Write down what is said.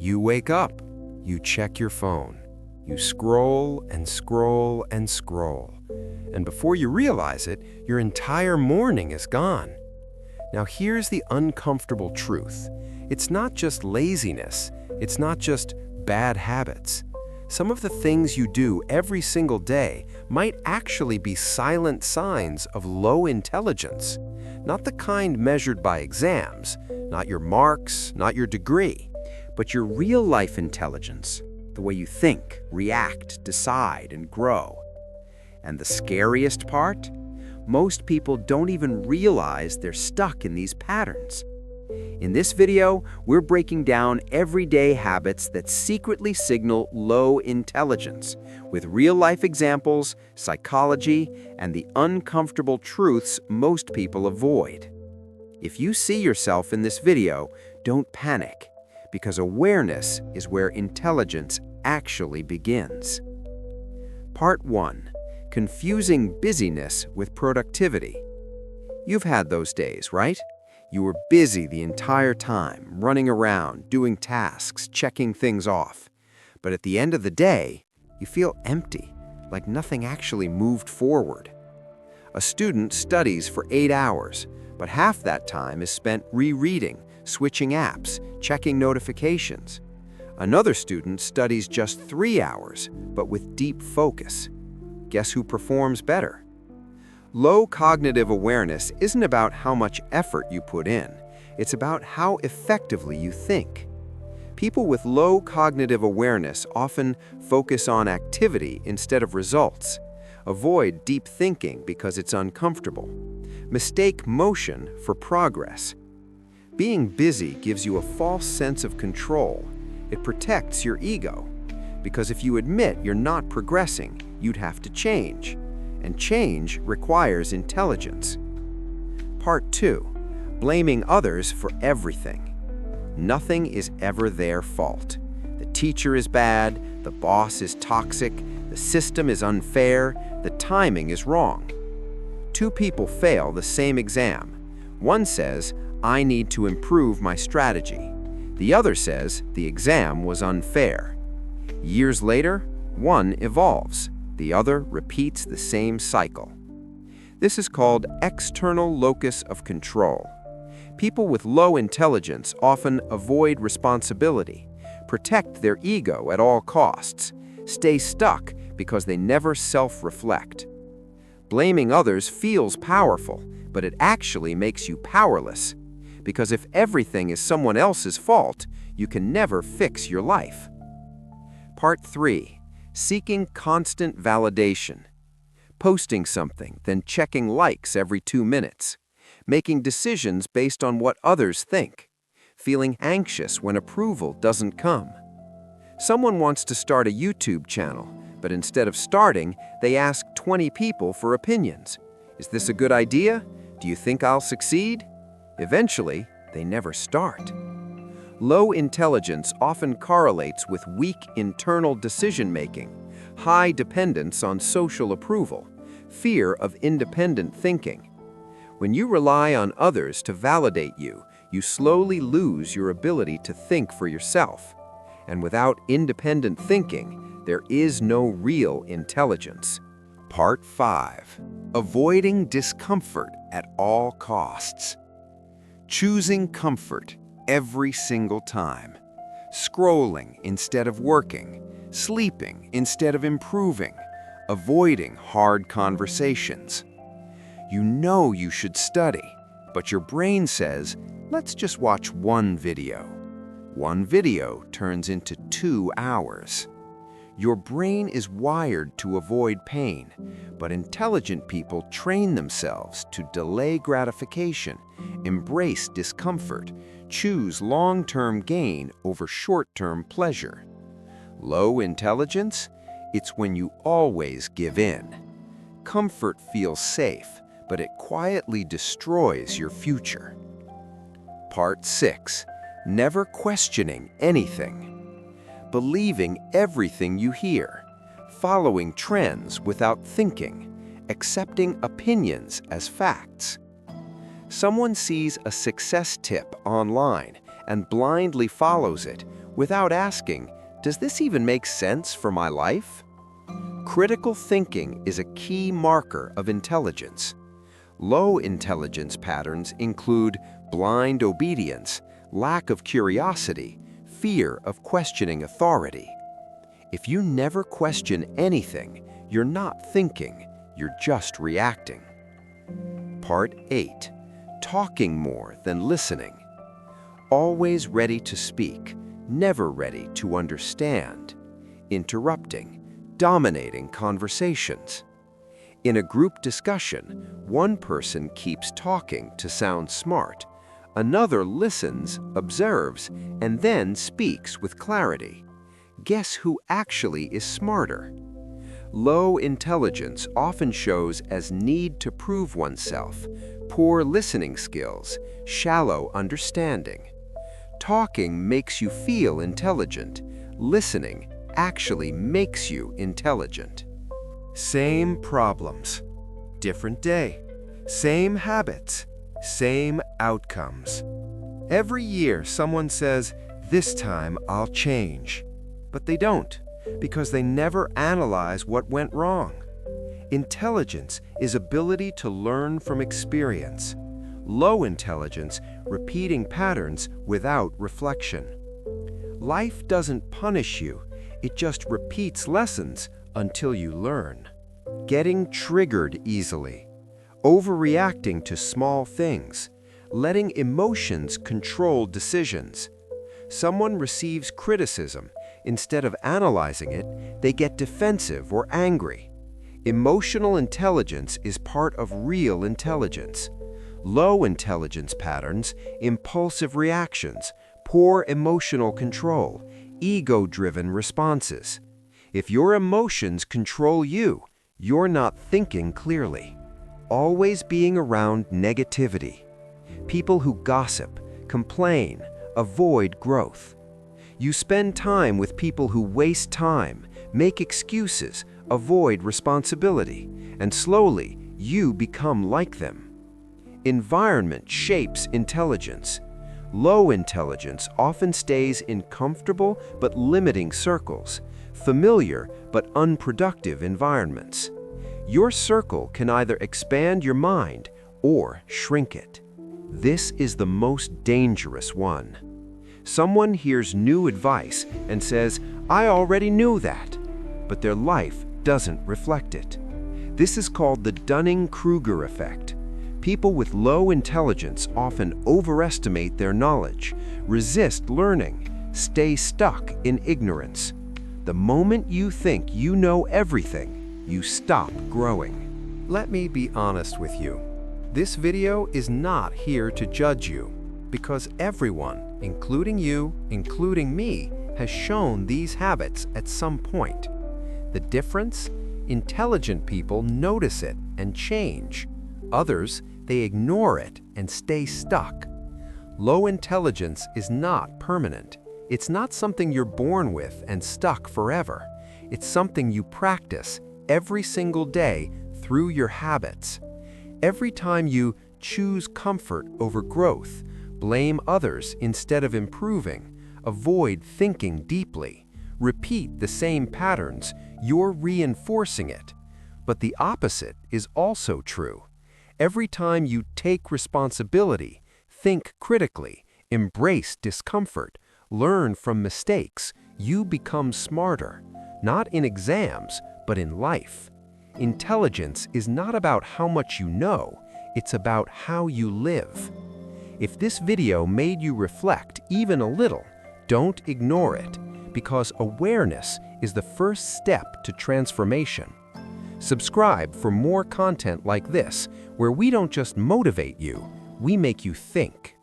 You wake up, you check your phone, you scroll and scroll and scroll, and before you realize it, your entire morning is gone. Now here's the uncomfortable truth. It's not just laziness, it's not just bad habits. Some of the things you do every single day might actually be silent signs of low intelligence. Not the kind measured by exams, not your marks, not your degree, but your real-life intelligence, the way you think, react, decide, and grow. And the scariest part? Most people don't even realize they're stuck in these patterns. In this video, we're breaking down everyday habits that secretly signal low intelligence, with real-life examples, psychology, and the uncomfortable truths most people avoid. If you see yourself in this video, don't panic, because awareness is where intelligence actually begins. Part 1. Confusing busyness with productivity. You've had those days, right? You were busy the entire time, running around, doing tasks, checking things off. But at the end of the day, you feel empty, like nothing actually moved forward. A student studies for 8 hours, but half that time is spent rereading, switching apps, checking notifications. Another student studies just 3 hours, but with deep focus. Guess who performs better? Low cognitive awareness isn't about how much effort you put in. It's about how effectively you think. People with low cognitive awareness often focus on activity instead of results, avoid deep thinking because it's uncomfortable, mistake motion for progress. Being busy gives you a false sense of control. It protects your ego, because if you admit you're not progressing, you'd have to change. And change requires intelligence. Part 2. Blaming others for everything. Nothing is ever their fault. The teacher is bad, the boss is toxic, the system is unfair, the timing is wrong. 2 people fail the same exam. One says, "I need to improve my strategy." The other says, "The exam was unfair." Years later, one evolves. The other repeats the same cycle. This is called external locus of control. People with low intelligence often avoid responsibility, protect their ego at all costs, stay stuck because they never self-reflect. Blaming others feels powerful, but it actually makes you powerless. Because if everything is someone else's fault, you can never fix your life. Part 3. Seeking constant validation. Posting something, then checking likes every 2 minutes. Making decisions based on what others think. Feeling anxious when approval doesn't come. Someone wants to start a YouTube channel, but instead of starting, they ask 20 people for opinions. Is this a good idea? Do you think I'll succeed? Eventually, they never start. Low intelligence often correlates with weak internal decision-making, high dependence on social approval, fear of independent thinking. When you rely on others to validate you, you slowly lose your ability to think for yourself. And without independent thinking, there is no real intelligence. Part 5. Avoiding discomfort at all costs. Choosing comfort every single time. Scrolling instead of working. Sleeping instead of improving. Avoiding hard conversations. You know you should study, but your brain says, let's just watch one video. One video turns into 2 hours. Your brain is wired to avoid pain, but intelligent people train themselves to delay gratification, embrace discomfort, choose long-term gain over short-term pleasure. Low intelligence? It's when you always give in. Comfort feels safe, but it quietly destroys your future. Part 6. Never questioning anything. Believing everything you hear, following trends without thinking, accepting opinions as facts. Someone sees a success tip online and blindly follows it, without asking, "Does this even make sense for my life?" Critical thinking is a key marker of intelligence. Low intelligence patterns include blind obedience, lack of curiosity, fear of questioning authority. If you never question anything, you're not thinking, you're just reacting. Part 8. Talking more than listening. Always ready to speak, never ready to understand. Interrupting, dominating conversations. In a group discussion, one person keeps talking to sound smart, another listens, observes, and then speaks with clarity. Guess who actually is smarter? Low intelligence often shows as need to prove oneself, poor listening skills, shallow understanding. Talking makes you feel intelligent. Listening actually makes you intelligent. Same problems, different day. Same habits, same outcomes. Every year someone says, "This time I'll change." But they don't, because they never analyze what went wrong. Intelligence is ability to learn from experience. Low intelligence, repeating patterns without reflection. Life doesn't punish you, it just repeats lessons until you learn. Getting triggered easily. Overreacting to small things. Letting emotions control decisions. Someone receives criticism. Instead of analyzing it, they get defensive or angry. Emotional intelligence is part of real intelligence. Low intelligence patterns, impulsive reactions, poor emotional control, ego-driven responses. If your emotions control you, you're not thinking clearly. Always being around negativity. People who gossip, complain, avoid growth. You spend time with people who waste time, make excuses, avoid responsibility, and slowly you become like them. Environment shapes intelligence. Low intelligence often stays in comfortable but limiting circles, familiar but unproductive environments. Your circle can either expand your mind or shrink it. This is the most dangerous one. Someone hears new advice and says, "I already knew that," but their life doesn't reflect it. This is called the Dunning-Kruger effect. People with low intelligence often overestimate their knowledge, resist learning, stay stuck in ignorance. The moment you think you know everything, you stop growing. Let me be honest with you. This video is not here to judge you, because everyone, including you, including me, has shown these habits at some point. The difference? Intelligent people notice it and change. Others, they ignore it and stay stuck. Low intelligence is not permanent. It's not something you're born with and stuck forever. It's something you practice every single day through your habits. Every time you choose comfort over growth, blame others instead of improving, avoid thinking deeply, repeat the same patterns, you're reinforcing it. But the opposite is also true. Every time you take responsibility, think critically, embrace discomfort, learn from mistakes, you become smarter, not in exams, but in life. Intelligence is not about how much you know, it's about how you live. If this video made you reflect even a little, don't ignore it, because awareness is the first step to transformation. Subscribe for more content like this, where we don't just motivate you, we make you think.